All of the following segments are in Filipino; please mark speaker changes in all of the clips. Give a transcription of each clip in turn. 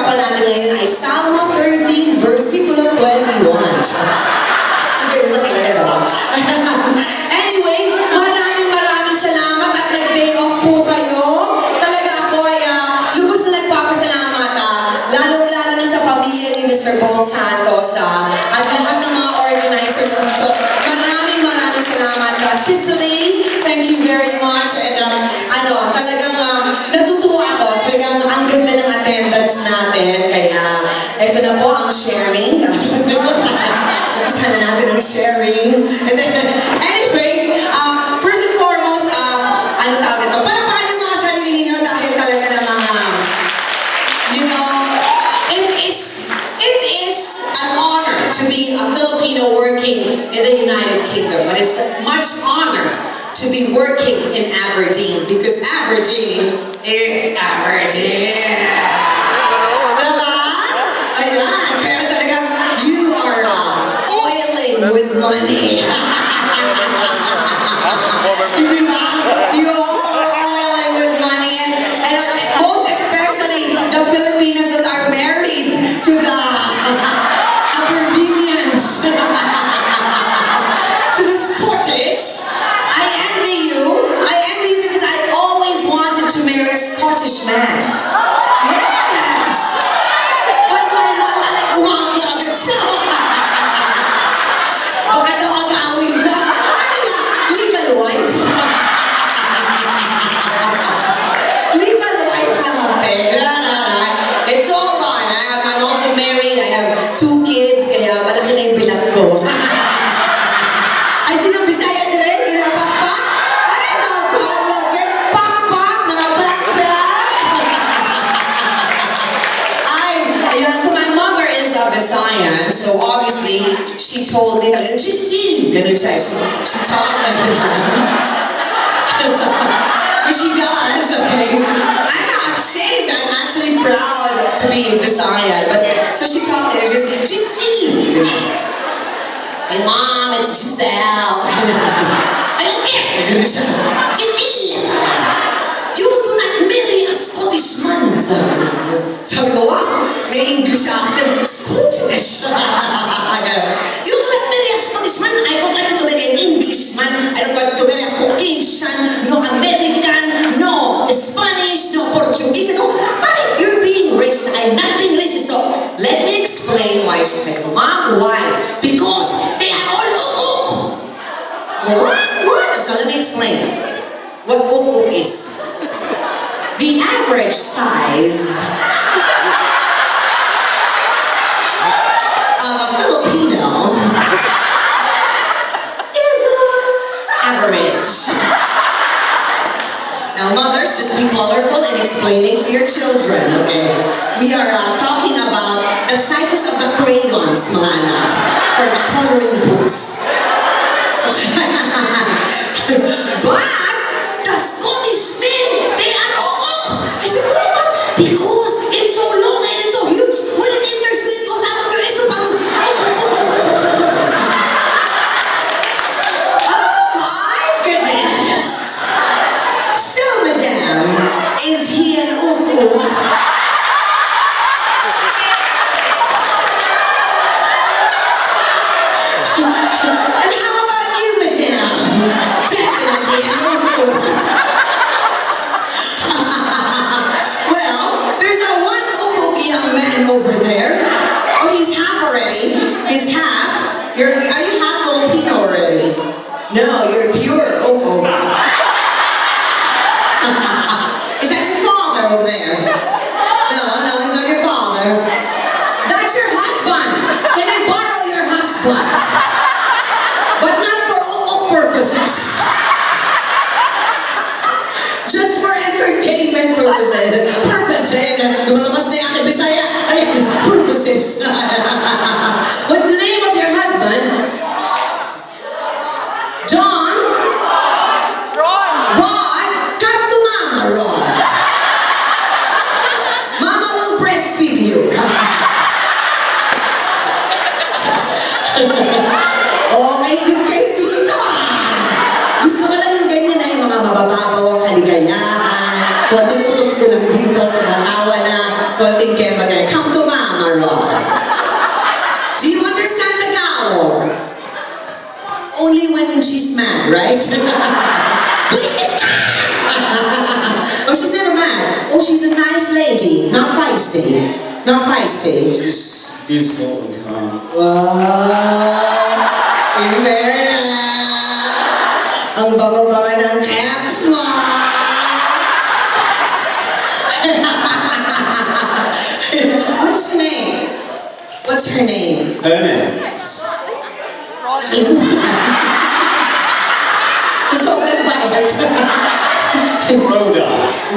Speaker 1: pag-uusapan natin ngayon ay Psalm 13, versikulo 21. Hindi ba talaga naman? Anyway, maraming salamat at nag-day off po kayo. Talaga ako ay lubos na nagpapasalamat. Lalong-lalo na sa pamilya ni Mr. Bong Santos at lahat ng mga organizers dito. Maraming salamat. Cicely, thank you very much. And talagang natutuwa ako. Talagang ang ganda ng attendance natin. Kaya ito na po ang sharing. Sana natin ang sharing. And then, anyway, first and foremost, ano tawag ito? Palakpakan yung mga sarili niyo dahil talaga namang, it is an honor to be a Filipino working in the United Kingdom. But it's much honor to be working in Aberdeen because Aberdeen is Aberdeen. Diba? Ayan. Kaya talagang you are oiling with money. Diba? You are oiling with money. And most especially the Filipinas that are married to the Aberdeenians. To the Scottish. I envy you because I always wanted to marry a Scottish man. Yes! But my mama, umakagad siya. Baka daw agawin ka. Ano nga? Legal wife. Legal wife naman, pera. It's all right. I'm also married. I have 2 kids, kaya malaki na yung bilang ko. Ay, sino Bisaya direct? Ginapakpak? Ay, nagkuhan lagi. Pakpak, mga plak-plak. Ayan, so my mother is a Visayan, so obviously, she told me talaga, Giselle, ganun siya. She talks like that. She does, okay? I'm not ashamed, I'm actually proud to be Visayan. But, so she talks like that, she goes, Giselle! Hey mom, it's Giselle. I don't care. Giselle, you do not marry a Scottish man. Sabi ko, may English accent. Scottish. You do not marry a Scottish man. I don't like to marry an Englishman. I don't like to marry a Caucasian, no American, no Spanish, no Portuguese. I go, Mommy, you're being racist. I'm not being racist. So let me explain why. She's like, Mom, why? Because they are all ukuk. What? So let me explain what ukuk is. The average size of a Filipino is average. Now mothers, just be colorful in explaining to your children, okay? We are talking about the sizes of the crayons, mga anak, for the coloring books. But the Scottish men, they are ukuk. I said, what? Because it's so long and it's so huge. When it enters, it goes out of your esophagus. Oh my goodness. So, madam, is he an ukuk? And how about you, madam? Definitely an ukuk. Well, there's a one ukuk young man over there. Oh, he's half already. He's half. Are you half Filipino already? No, you're pure ukuk. Is that your father over there? No, it's not your father. That's your husband. Can I borrow your husband? But not for ukuk purposes. Just for entertainment purposes. Lumalabas na yung aking Bisaya. Ay, purposes. What's the name of your husband? John? Ron? Come to Mama, Ron. Mama will breastfeed you. Okay din kayo dito. Gusto ko lang yung ganyan na yung mga mabababaw ang kaligayahan. Konting utot ko lang dito, tumatawa na, konting kemagay. Come right? Please sit down! Oh, she's never mad. Oh, she's a nice lady, not feisty. Not feisty.
Speaker 2: She's peaceful and calm.
Speaker 1: Wow! In there na! Ang baba-baba ng caps mo! What's her name? What's her name?
Speaker 2: Her name?
Speaker 1: Yes. Sobrang bayad.
Speaker 2: Rhoda.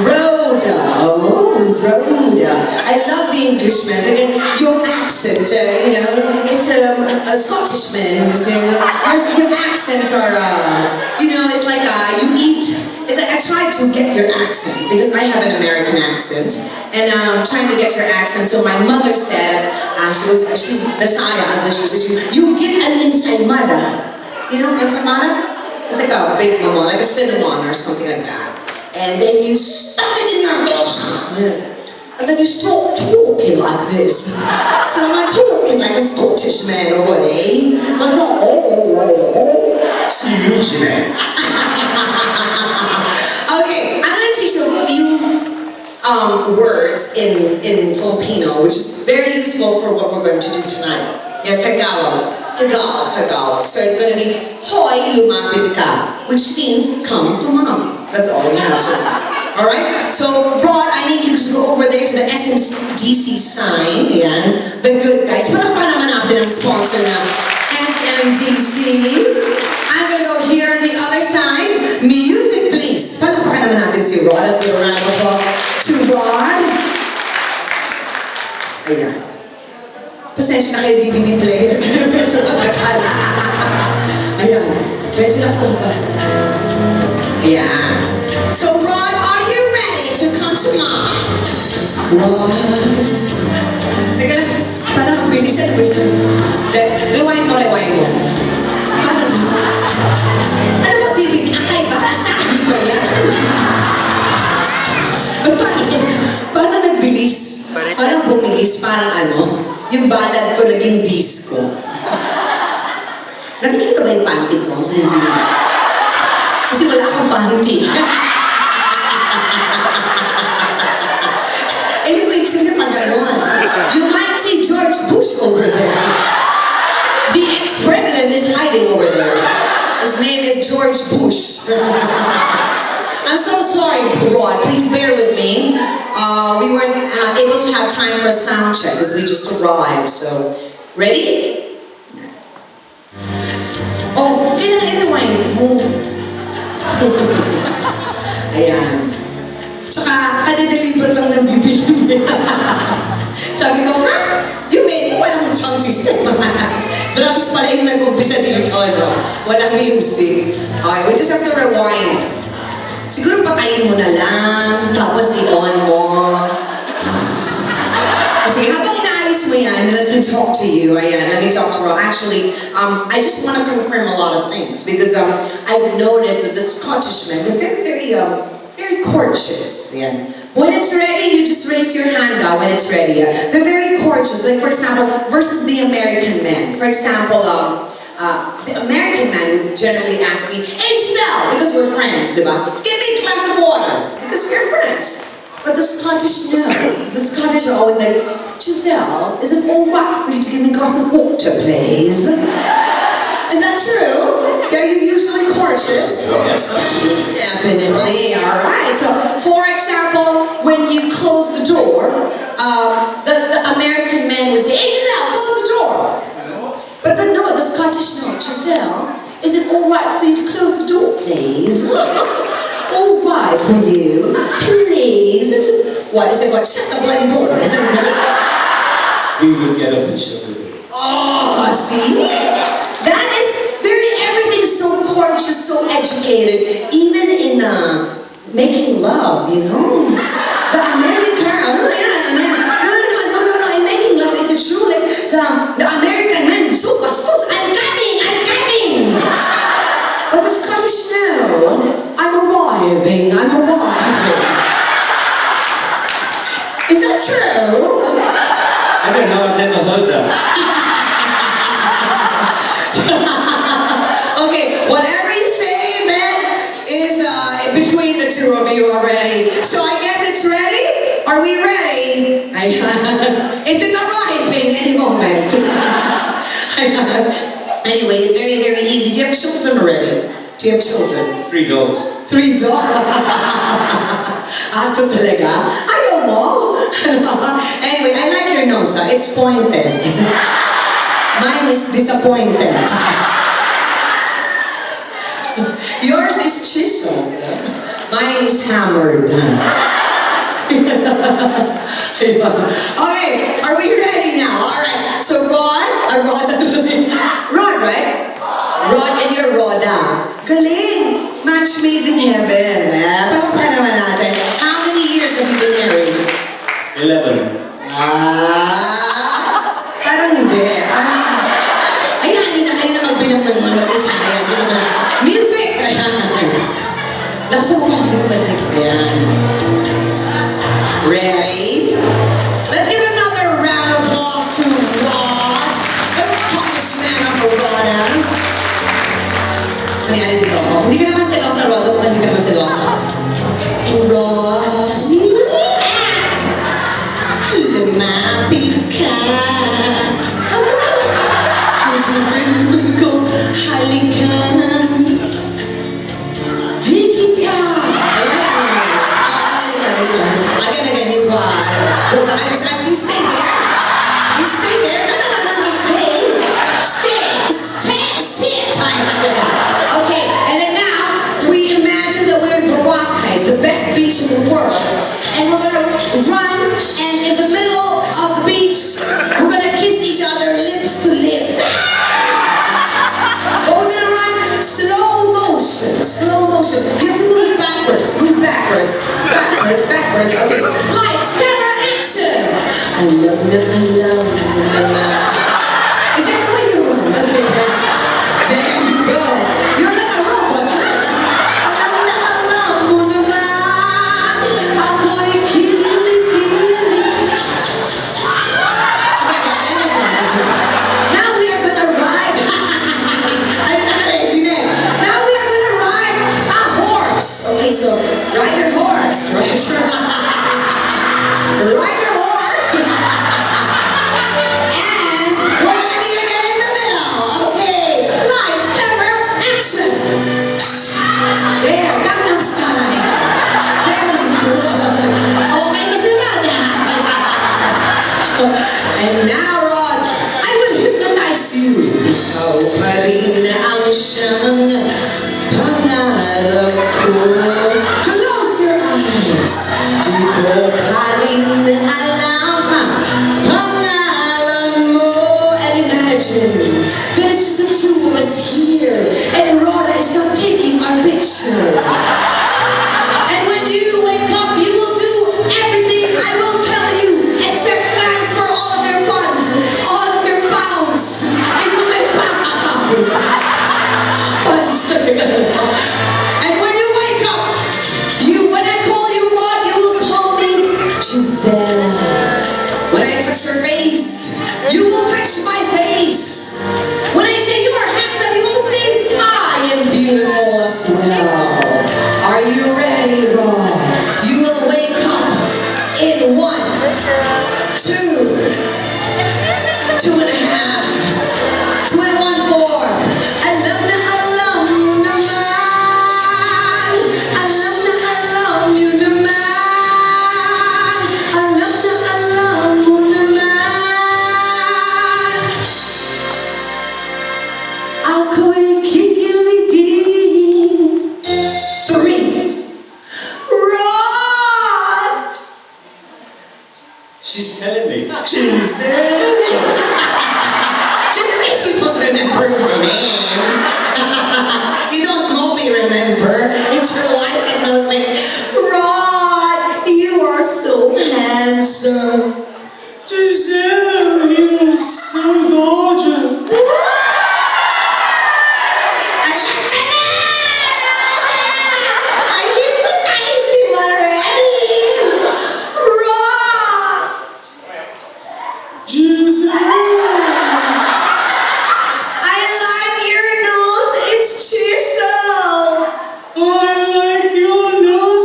Speaker 1: Rhoda. Oh, Rhoda. I love the Englishman. Again, your accent, it's a Scottish man. So your accents are, it's like you eat. I tried to get your accent because I have an American accent, and trying to get your accent. So my mother said, she's Bisaya, she says, you get an ensaymada. You know ensaymada? It's like a big mama, like a cinnamon or something like that. And then you stuff it in your throat. And then you start talking like this. So I'm talking like a Scottish man or what, eh? I thought, oh.
Speaker 2: See you, man.
Speaker 1: Okay, I'm going to teach you a few words in Filipino, which is very useful for what we're going to do tonight. Yeah, Tagalog. So it's going to be, hoy, lumapit ka, which means come to mommy. That's all you have to do. Alright? So, Rod, I need you to go over there to the SMDC sign. Ayan. The good guys. Wala pa naman natin ang sponsor ng SMDC. I'm going to go here on the other side. Music, please. Palakpakan naman natin si Rod. Let's give a round of applause to Rod. Ayan. Pasensya na kayo DVD player. Medyo matagal. Ayan. Medyo nasa ba? Ayan. So, Rod, are you ready to come to mom? Rod. Teka lang. Parang ang bilisan. Wait. Rewind mo. Parang. Ano ba, David? Akay ba? Sa akin ba yan? Parang nagbilis. Parang bumilis. Parang yung balad ko naging disco. Nakikita ba yung panty ko? Hindi. Kasi wala akong panty. Yung picture niya pag gano'n. You might see George Bush over there. The ex-president is hiding over there. His name is George Bush. I'm so sorry, Rod. Please bear with me. We weren't able to have time for a sound check because we just arrived. So, ready? Oh, anyway. Ayan. Tsaka, kada-deliver lang ng DVD. Sabi ko, ha? Yung menu, walang sound system. Drums pala yung nag-umpisa dito, Walang music. Okay, we just have to rewind. Siguro patayin mo na lang, tapos i-on mo. Sige, habang inaalis mo yan, let me talk to you. Ayan, let me talk to Ro. Actually, I just want to confirm a lot of things because I've noticed that the Scottish men, they're very, very courteous. Ayan. When it's ready, you just raise your hand now when it's ready. They're very courteous. Like, for example, versus the American men. For example, the American man would generally ask me, hey Giselle, because we're friends, diba? Give me a glass of water, because we're friends. But the Scottish, no. The Scottish are always like, Giselle, is it all right for you to give me a glass of water, please? Is that true? Are you usually courteous?
Speaker 2: Yes, absolutely.
Speaker 1: Definitely, alright. So, for example, when you close the door, the American man would say, hey Giselle, close the door. But the Scottish no, Giselle, is it all right for you to close the door, please? All right for you, please. What is it? What? Shut the bloody door. Is it?
Speaker 2: We would get up and shut the door.
Speaker 1: Oh, see? That is everything's so courteous, so educated, even in making love, The American, no, in making love, is it true? Like, the American men, so bastos, I'm coming. But the Scottish, no, I'm arriving. Is that true?
Speaker 2: I don't know, I've never heard that.
Speaker 1: Okay, whatever you say, the two of you already. So I guess it's ready? Are we ready? Is it arriving any moment? Anyway, it's very, very easy. Do you have children already? Do you have children?
Speaker 2: 3 dogs.
Speaker 1: 3 dogs? Aso talaga? Ayaw mo? Anyway, I like your nose, ha? It's pointed. Mine is disappointed. Yours is chiseled. Mine is hammered. Okay, are we ready now? Alright, so Rod, right? Rod and your Roda. Galing! Match made in heaven. Palakpan naman natin. How many years have you been married?
Speaker 2: 11.
Speaker 1: Parang hindi. Ayan, hindi na kayo na magbilang ng mga mag-isaya. Music! Laksa mo pa, hindi ko ba like? Ayan. Ready? Let's give another round of applause to Rod. Let's talk this man of Roda. Kanyari dito ako. Hindi ka naman selosa, Rod. Hindi ka naman selosa. Rod. Lumapit ka. Susunod ko, halikanan. Dikit ka. Again, you don't as you stay there. You stay there. No, stay. Okay, and then now we imagine that we're in Boracay, the best beach in the world. And we're gonna run, and in the middle of the beach, we're gonna kiss each other lips to lips. But we're gonna run slow motion. You have to move backwards. Okay, lights, camera, action. I love. Is that the way you run? There you go. You're like a robot, huh? Now we are gonna ride. I'm not ready now. Now we are gonna ride a horse. Okay, so ride your horse, right? Ride your horse. And we're gonna meet again in the middle. Okay, lights, camera, action. There, Gangnam Style. Very good. Okay, kasunod. And now, Rod, I will hypnotize you. Ikaw pa rin ang siyang pangarap ko. Close your eyes. Di ko pa rin alam pangalan mo. And imagine that it's just the two of us here. And Rhoda is not taking our picture. And when you wake up, you will do everything I will tell you, except transfer all of your funds, all of your pounds into my bank account. And when you wake up, when I call you Rod, you will call me Giselle. When I touch your face, you will touch my face. When I say you are handsome, you will say I am beautiful as well. Are you ready, Rod? You will wake up in 1, 2, 2 and a half, 2 and 1/4. Alam mo naman. Alam you naman. Alam mo naman. Ako'y kikiligin. 3. Rod!
Speaker 2: She's telling me. Giselle!
Speaker 1: Just in case you don't remember my name. You don't know me, remember? It's your wife that knows me. Rod, you are so handsome.
Speaker 2: Giselle, you are so gorgeous.
Speaker 1: I like that. I hypnotized him already. Rod!
Speaker 2: Giselle!
Speaker 1: I like your nose. It's chiseled.
Speaker 2: I like your nose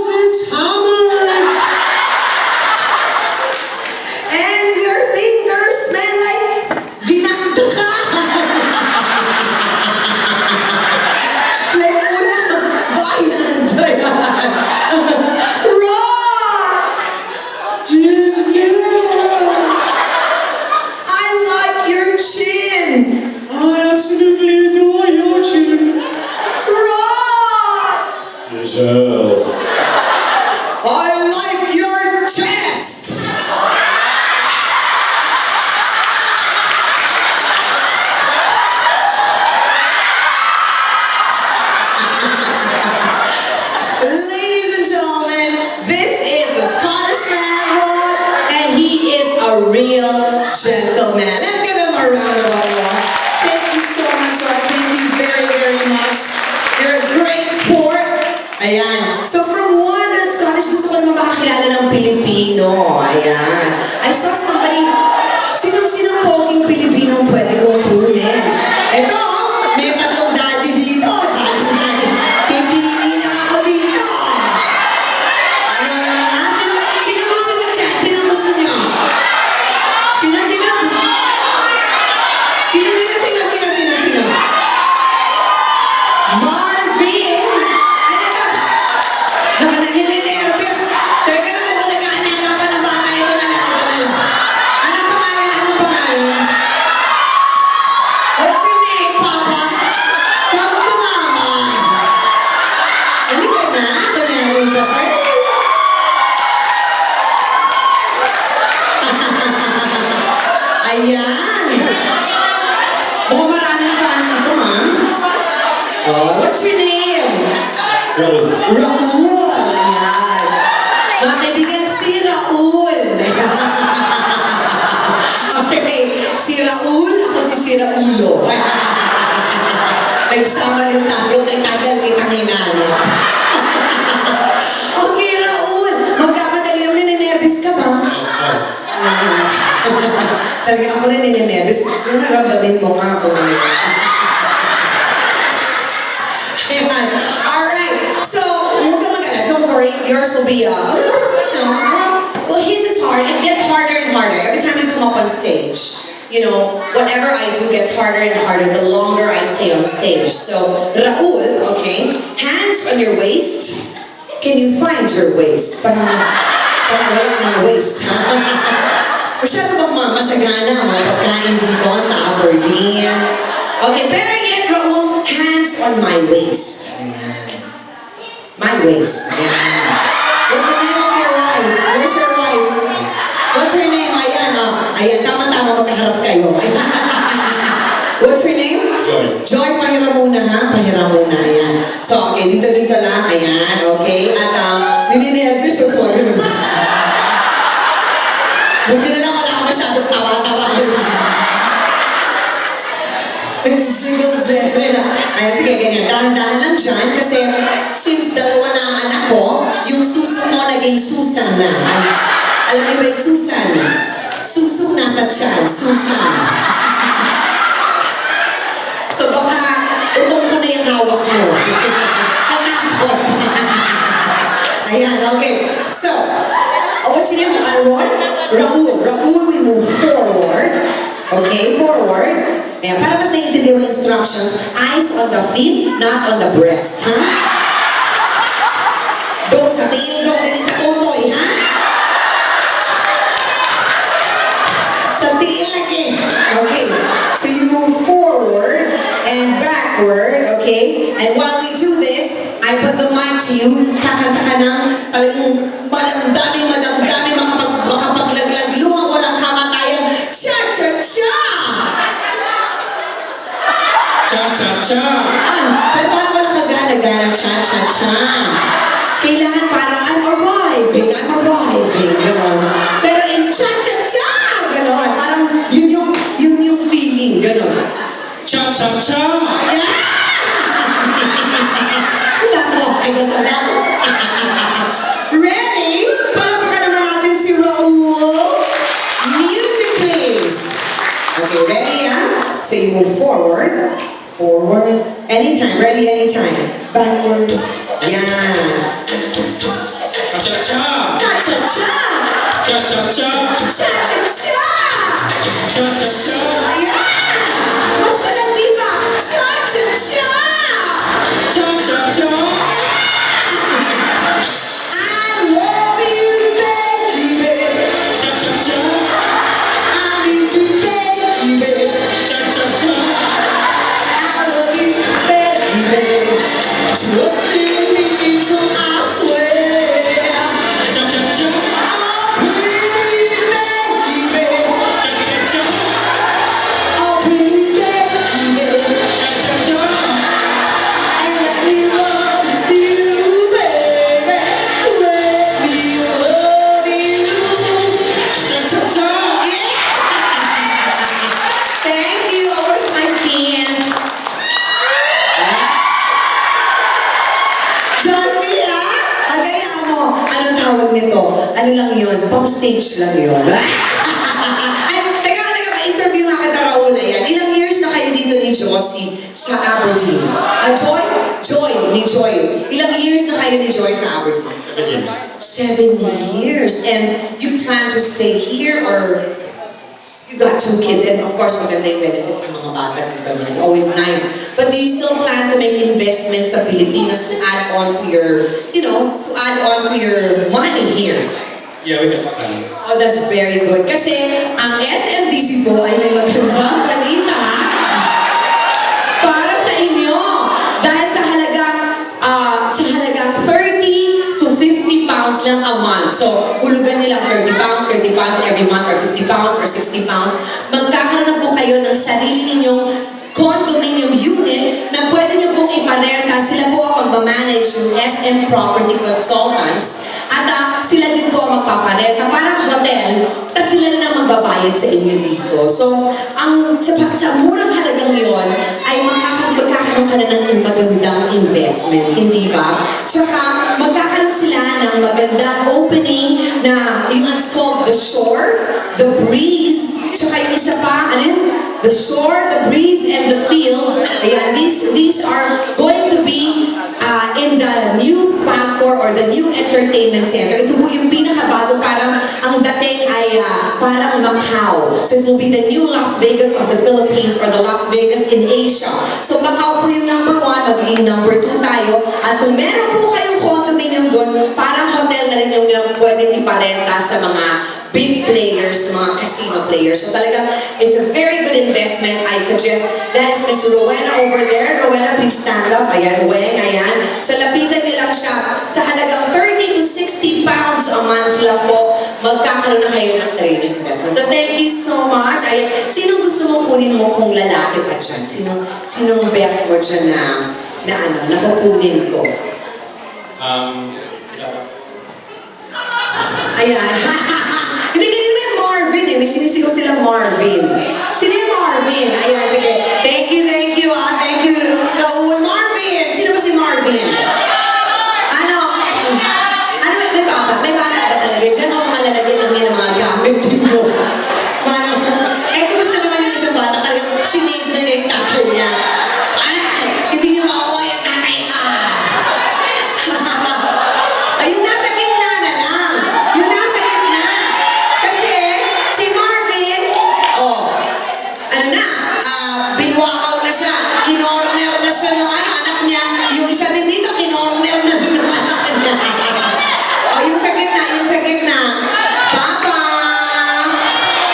Speaker 1: I like your chest. Ladies and gentlemen, this is the Scottish Man Rod, and he is a real gentleman. Let's give him a round of applause. Thank you so much, Rod. Thank you very, very much. You're a great sport. Ayan. So from one Scottish, gusto ko naman makakilala ng Pilipino. Ayan. I saw somebody, sinong poging Pilipino pwede kong kunin? Ito, may tatlong daddy dito. Daddy. Pipili lang ako dito. Ano na? Sino gusto niyo dyan? Sino gusto niyo? Sino? Marvin! Ano ka? Naman nangyininervyos. Teka lang kung nag-aalaga pa ng bata ito na lang. Anong pangalan? What's your name, Papa? Come to Mama. Halika na. Kunyari ka pa. Ayan. Mukhang maraming fans ito, ma'am. Oh, what's your name?
Speaker 2: Raul.
Speaker 1: Raul. Ayan. Mga kaibigan, si Raul. Okay. Si Raul, ako si Raulo. Nagsama rin tayo kay tagal kitang hinalo. Okay, Raul. Magkamadali mo, ninenervous ka ba? Talaga ako rin ninenervous. Yung naramdamin mo nga ako ngayon. Ayan. Alright. So, huwag ka mag-alala. Don't worry. Yours will be, well, his is hard. It gets harder and harder every time you come up on stage. You know, whatever I do gets harder and harder the longer I stay on stage. So, Raul, okay, hands on your waist. Can you find your waist? Parang wala ng waist, ha? Masyado bang masagana ang mga pagkain dito sa Aberdeen? Okay, better yet, Raul, hands on my waist. Ayan. My waist. Ayan. What's the name of your wife? Where's your wife? What's her name? Ayan, ayan, tama-tama magkaharap kayo. What's her name?
Speaker 2: Joy.
Speaker 1: Joy, pahiram muna ha. Pahiram muna, ayan. So, okay, dito lang, ayan, okay. At, nininervous ako gano'n. Buti na lang wala ka masyadong tawa-tawa. Ayan, sige, ganyan. Dahan-dahan lang dyan kasi since dalawa na ang anak ko, yung suso mo naging Susan na. Alam niyo ba yung Susan? Suso nasa tiyan, Susan. So baka utong ko na yung hawak mo. Natakot. Ayan, okay. So, what's your name? Roy? Raul. Raul, we move forward. Okay, forward. Ayan, para mas naiintindihan mo instructions, eyes on the feet, not on the breast, ha? Dong sa tiil, dong dali sa tutoy, ha? Sa tiil lagi. Okay, so you move forward and backward, okay? And while we do this, I put the mic to you, kakanta ka ng talagang madamdami, makapaglaglag, luwang walang kamatayan, cha-cha-cha!
Speaker 2: Cha-cha-cha.
Speaker 1: Pero parang walang kagana-gana, cha-cha-cha. Kailangan parang, I'm arriving, gano'n. Pero in cha-cha-cha, gano'n. Parang yun yung feeling, gano'n.
Speaker 2: Cha-cha-cha.
Speaker 1: Yeah! Natawa ka dyan sa labo. Ready? Palapaka naman natin si Raul. Music, please. Okay, ready, huh? So you move forward. Forward. Anytime. Ready, anytime. Backward. Yeah.
Speaker 2: Cha-cha-cha.
Speaker 1: Cha-cha-cha.
Speaker 2: Cha-cha-cha.
Speaker 1: Cha-cha-cha.
Speaker 2: Cha-cha-cha.
Speaker 1: Yeah! Mas malandi ba? Cha-cha-cha.
Speaker 2: Cha-cha-cha.
Speaker 1: I love you, baby.
Speaker 2: Cha-cha-cha.
Speaker 1: I need you, baby.
Speaker 2: Cha-cha-cha.
Speaker 1: I love you, baby. Trust in me, I swear. anong tawag nito? Ano lang yun? Pang-stage lang yun. Ay, teka, pa-interview nga kita, Raul. Ayan. Ilang years na kayo dito ni Josie sa Aberdeen? Joy? Joy, ni Joy. Ilang years na kayo ni Joy sa Aberdeen? 7 years. And you plan to stay here or you got 2 kids? And of course, maganda yung benefits ng mga bata. It's always nice. But do you still plan to make investments sa Pilipinas to add on to your, to add on to your money here?
Speaker 2: Yeah, we got plans.
Speaker 1: Oh, that's very good. Kasi ang SMDC po ay may magandang balita para sa inyo. Dahil sa halagang 30 to 50 pounds lang a month. So, hulugan nilang 30 pounds every month, or 50 pounds, or 60 pounds. Magkakaroon na po kayo ng sarili ninyong condominium unit na pwede nyo pong iparenta. Sila po ang magmamanage yung SM Property Consultants. At sila din po ang magpaparenta. Parang hotel, tapos sila na ang magbabayad sa inyo dito. So, sa murang halagang yon ay magkakaroon ka na ng magandang investment, hindi ba? Tsaka, magkakaroon sila ng magandang opening na it's called The Shore, The Breeze, tsaka yung isa pa, ano yun? The Shore, The Breeze, and The Field. Ayan, these are going to be in the new Pangcor or the new entertainment center. Ito po yung pinakabago, parang ang dating ay parang Macau. So it will be the new Las Vegas of the Philippines or the Las Vegas in Asia. So Macau po yung number 1, magiging number 2 tayo. At kung meron po kayong condominium doon, parang hotel na rin yung pwedeng iparenta sa mga big players, mga casino players. So talaga, it's a very good investment. I suggest that is Miss Rowena over there. Rowena, please stand up. Ayan, Weng, ayan. So lapitan niyo lang siya. Sa halagang 30 to 60 pounds a month lang po, magkakaroon na kayo ng sariling investment. So thank you so much. Ayan, sinong gusto mong kunin mo kung lalaki pa dyan? Sinong bet mo dyan na kukunin ko? Ayan. Hindi, ganyan mo yung Marvin eh. May sinisigaw silang Marvin. Sino yung Marvin? Ayan, sige. Thank you. Thank you, Raul. Marvin! Sino ba si Marvin? May bata ba talaga dyan? O mga lalagyan lang yan ng mga gamit dito? Kung gusto naman yung isang bata, talagang sinave na yung tatay niya. Hindi niyo makuha yung tatay ka. Ayun, nasa gitna na lang. Yun nasa gitna. Kasi, si Marvin, binwakaw na siya. Kinorner na siya ng anak niya. Yung isa din dito, kinorner na ng anak niya. Yung sa gitna. Papa!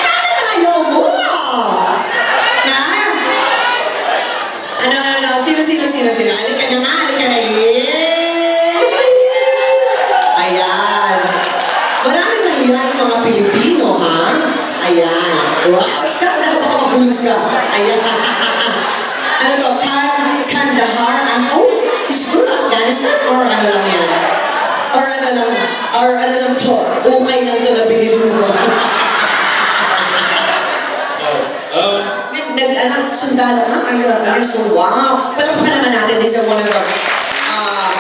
Speaker 1: Bakit ayaw mo? Sino? Alika na nga, Ayan. Marami mahihayin mga Pilipino, ha? Ayan. Wow, stop na, baka mahulog ka. Ayan. Ano to? Kandahar? Siguro Afghanistan? Or ano lang yan? Or ano lang to? Okay lang to na binili mo. Sundalo ka? Are you so wow? Palakpakan naman natin. These are one of our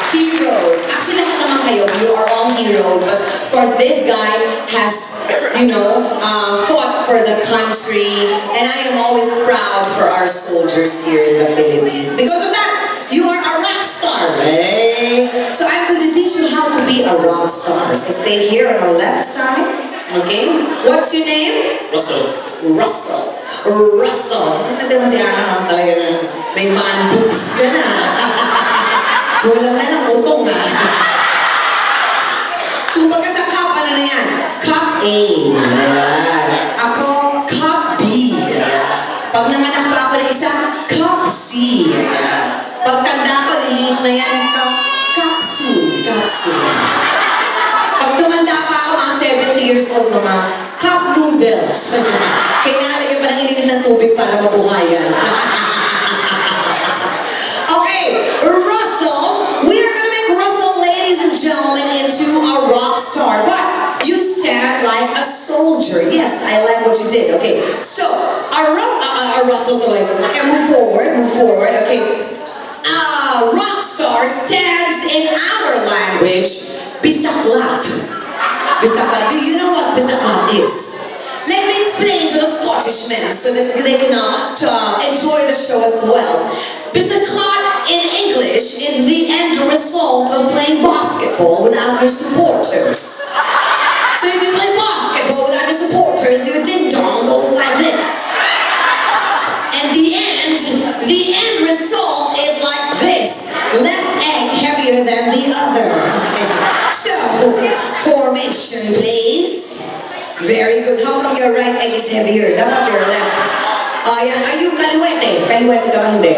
Speaker 1: heroes. Actually, lahat naman kayo. You are all heroes. But of course, this guy has, fought for the country. And I am always proud for our soldiers here in the Philippines. Because of that, you are a rock star, right? So I'm going to teach you how to be a rock star. So stay here on the left side. Okay? What's your name? Russell. Ito mo si Ana talaga na may man boobs ka na. Kulang na lang utong na. Kumbaga sa cup, ano na yan? Cup A. Ako, cup B. Pag nanganak pa ako na isa, cup C. Pag tanda ko, liliit na yan, capsule. Pag tumanda pa ako, mga 70 years old, mga cup noodles. Kailangan lagyan pa ng init ng tubig para mabuhayan. Okay, Russell, we are gonna make Russell, ladies and gentlemen, into a rock star. But you stand like a soldier. Yes, I like what you did. Okay, so, Russell, move forward. Okay, rock star stands in our language Bisaklat. Bisaklat. Do you know what bisaklat is? Let me explain to the Scottish men so that they can enjoy the show as well. Bisaklat in English is the end result of playing basketball without your supporters. So if you play basketball without your supporters, your ding-dong goes like this. And the end result is like this. Left egg heavier than the other. Okay. So, formation please. Very good. How come your right egg is heavier? Dapat your left. Yeah. Are you kaliwete? Kaliwete ka ba hindi?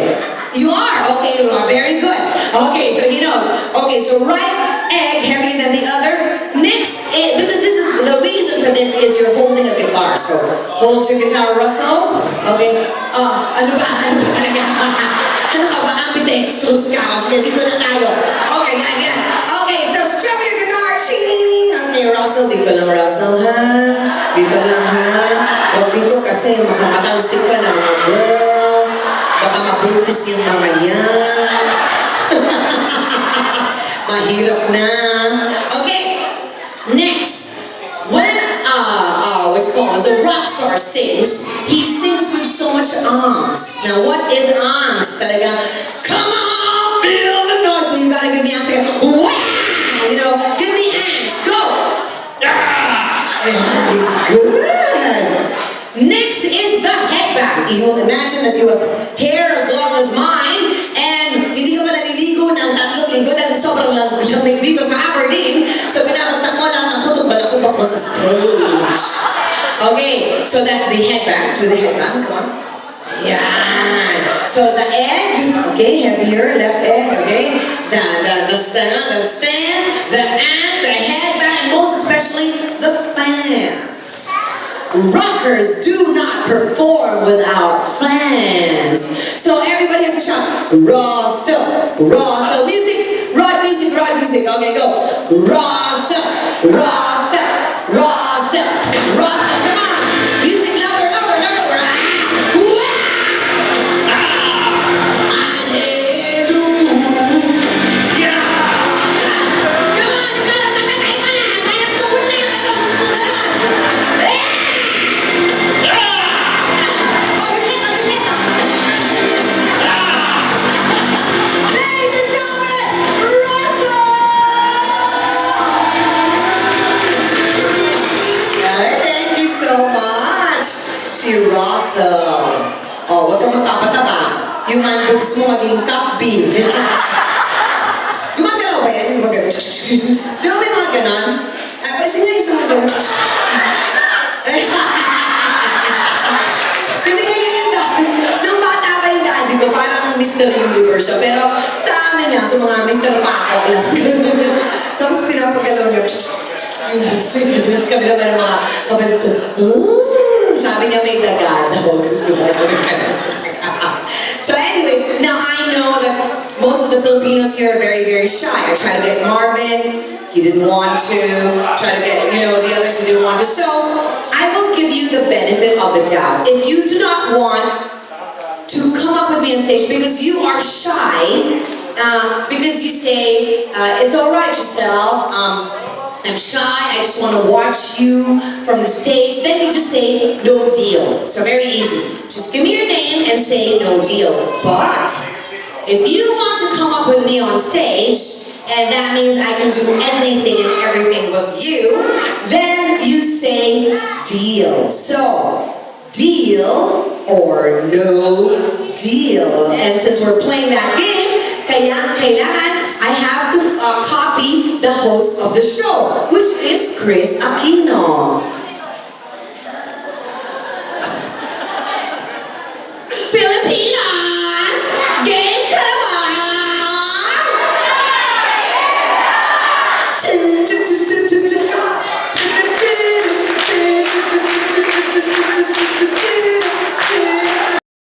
Speaker 1: You are. Okay, you are. Very good. Okay, so he knows. Okay, so right egg heavier than the other. Next, because this is the reason for this is you're holding a guitar. So hold your guitar, Russell. Okay. Ano ba talaga? Ano ka ba? Ambidextrous ka. Sige, dito na tayo. Okay, again. Okay, so strum your guitar. Okay, Russell. Dito lang, Russell, ha? Dito lang, ha? Huwag dito kasi makakatalsik ka ng mga girls. Baka mabuntis yung mga yan. Mahirap na. Okay, next. When what you call it, a rock star sings, he sings with so much angst. Now, what is angst? Talaga, come on, feel the noise. So you gotta give me angst. Wow! You know, give me angst. Go! Very good. Next is the headbang. You will imagine that you have hair as long as mine and hindi ka ba naliligo ng 3 linggo dahil sobrang lamig dito sa Aberdeen. So pinapagsak mo lang ng kutog balakubak mo sa stage. Okay, so that's the headbang. Do the headbang, come on. Yeah. So the egg, okay, heavier, left egg, okay. The stand, the ant, the headbang, and most especially the fans. Rockers do not perform without fans. So everybody has to shout, Russell, Russell, music, Rod music, Rod music. Okay, go. Russell, Russell, Russell, Russell. Come on. Music louder, louder, louder. Si Russell. Oh, huwag kang magpapataba. Yung man boobs mo magiging cup-beam. Gumagalaw ba yan? Yung gumagalaw. Di ba may mga ganon? Kasi nga isang mga ganon. Kasi ganyan yung dad. Nung bata pa yung daddy ko, parang Mr. Universe siya. Pero sa amin niya, sa mga Mr. Paco lang. Tapos pinapagalaw niya. Yung boobs. Tapos kami naman ng mga kapatid ko. Sabi niya may daga daw. So anyway, now I know that most of the Filipinos here are very, very shy. I tried to get Marvin. He didn't want to. Try to get, the others who didn't want to. So I will give you the benefit of the doubt. If you do not want to come up with me on stage because you are shy, because you say, it's all right, Giselle. I'm shy, I just want to watch you from the stage. Then you just say, no deal. So very easy. Just give me your name and say, no deal. But if you want to come up with me on stage, and that means I can do anything and everything with you, then you say, deal. So, deal or no deal. And since we're playing that game, kailangan I have to copy the host of the show, which is Chris Aquino.